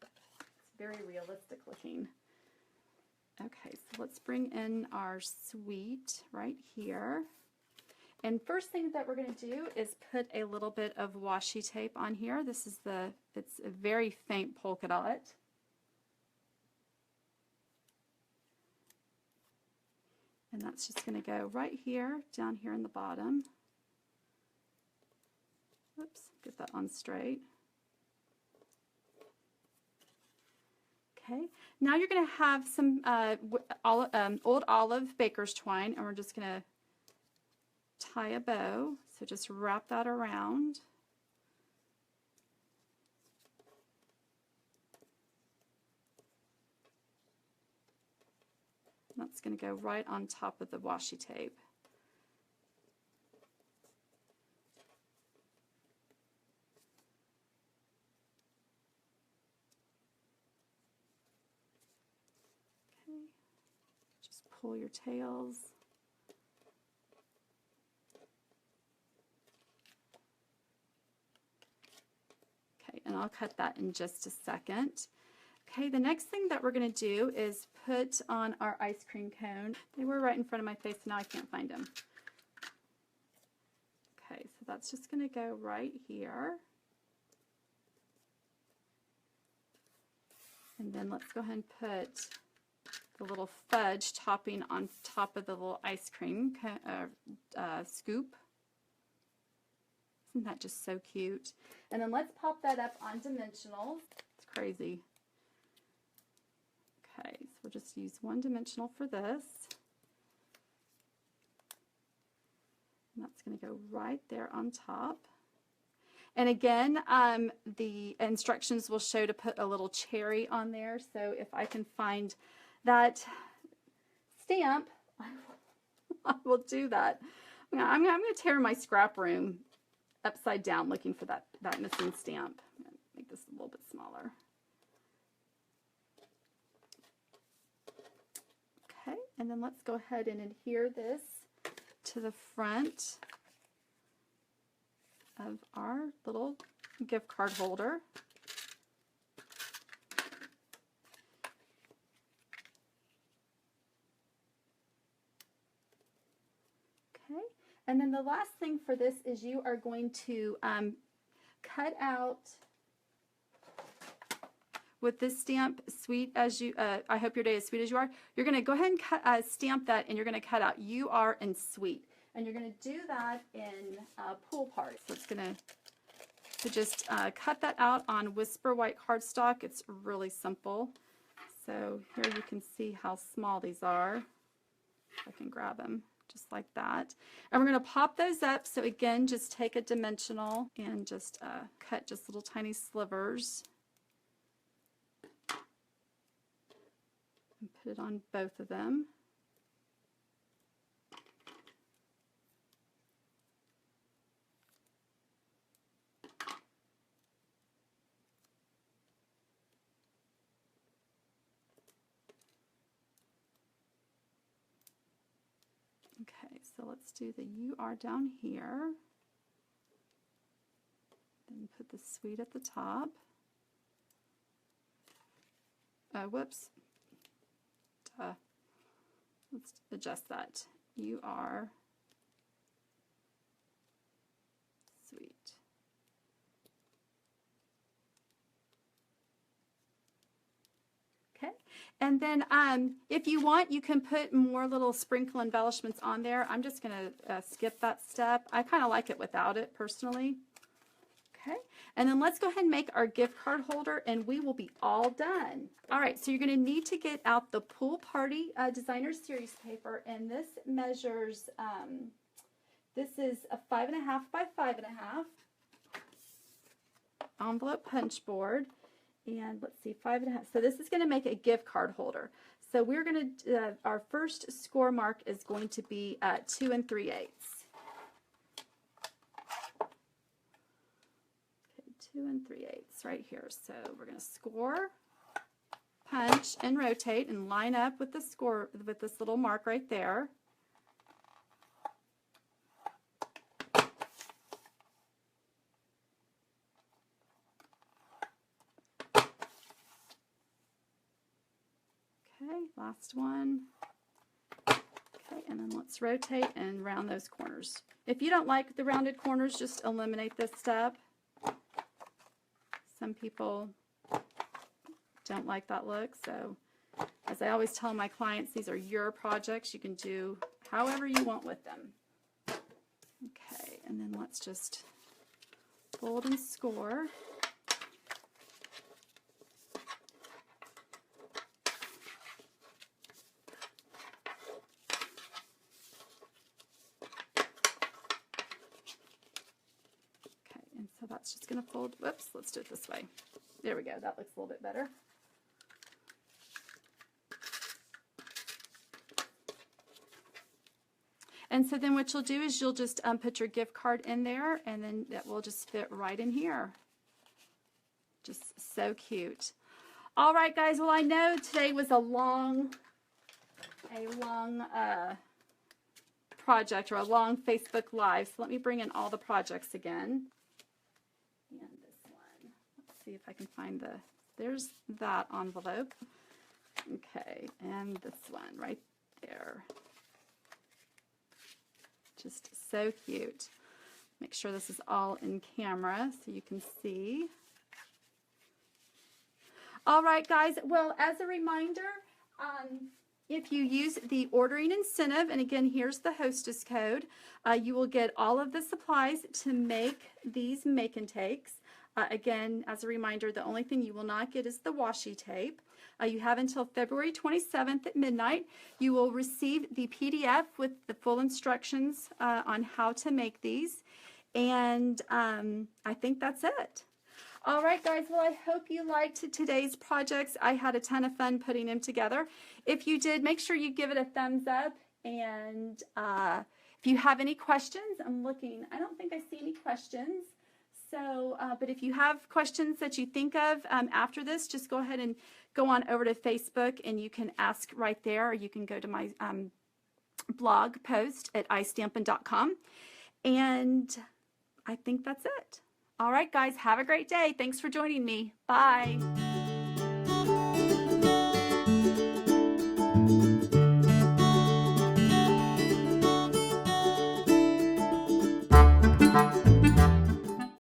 It's very realistic looking. Okay, so let's bring in our sweet right here. And first thing that we're going to do is put a little bit of washi tape on here. This is it's a very faint polka dot. And that's just going to go right here, down here in the bottom. Oops, get that on straight. Okay, now you're going to have some old olive baker's twine, and we're just going to tie a bow. So just wrap that around. That's going to go right on top of the washi tape. Okay, just pull your tails. Okay, and I'll cut that in just a second. Okay, the next thing that we're going to do is put on our ice cream cone. They were right in front of my face, now I can't find them. Okay, so that's just going to go right here. And then let's go ahead and put the little fudge topping on top of the little ice cream scoop. Isn't that just so cute? And then let's pop that up on dimensional. It's crazy. Okay, so we'll just use one dimensional for this. And that's going to go right there on top. And again, the instructions will show to put a little cherry on there. So if I can find that stamp, I will do that. I'm going to tear my scrap room upside down looking for that missing stamp. I'm going to make this a little bit smaller. Okay, and then let's go ahead and adhere this to the front of our little gift card holder. Okay, and then the last thing for this is you are going to cut out, with this stamp, sweet as you, I hope your day is sweet as you are, you're going to go ahead and cut, stamp that, and you're going to cut out you are and sweet. And you're going to do that in pool party. So it's going to just cut that out on Whisper White cardstock. It's really simple. So here you can see how small these are. If I can grab them just like that. And we're going to pop those up. So again, just take a dimensional and just cut just little tiny slivers. And put it on both of them. Okay, so let's do the you are down here. Then put the sweet at the top. Whoops. Let's adjust that. You are sweet. Okay, and then if you want, you can put more little sprinkle embellishments on there. I'm just going to skip that step. I kind of like it without it personally. Okay, and then let's go ahead and make our gift card holder, and we will be all done. All right, so you're going to need to get out the Pool Party Designer Series paper, and this measures, this is a 5.5 by 5.5 envelope punch board, and let's see, 5.5. So this is going to make a gift card holder. So we're going to, our first score mark is going to be 2 3/8. 2 3/8 right here. So we're going to score, punch, and rotate, and line up with the score with this little mark right there. Okay, last one. Okay, and then let's rotate and round those corners. If you don't like the rounded corners, just eliminate this step. Some people don't like that look, so as I always tell my clients, these are your projects. You can do however you want with them. Okay, and then let's just fold and score. So that's just going to fold. Whoops, let's do it this way. There we go. That looks a little bit better. And so then what you'll do is you'll just put your gift card in there, and then that will just fit right in here. Just so cute. All right, guys. Well, I know today was a long project, or a long Facebook Live. So let me bring in all the projects again. And this one. Let's see if I can find there's that envelope. Okay, and this one right there. Just so cute. Make sure this is all in camera so you can see. All right, guys. Well, as a reminder, if you use the ordering incentive, and again, here's the hostess code, you will get all of the supplies to make these make and takes. Again, as a reminder, the only thing you will not get is the washi tape. You have until February 27th at midnight. You will receive the PDF with the full instructions on how to make these. And I think that's it. All right, guys. Well, I hope you liked today's projects. I had a ton of fun putting them together. If you did, make sure you give it a thumbs up. And If you have any questions, I'm looking. I don't think I see any questions. So, but if you have questions that you think of after this, just go ahead and go on over to Facebook and you can ask right there, or you can go to my blog post at iStampin.com. And I think that's it. All right, guys, have a great day. Thanks for joining me. Bye.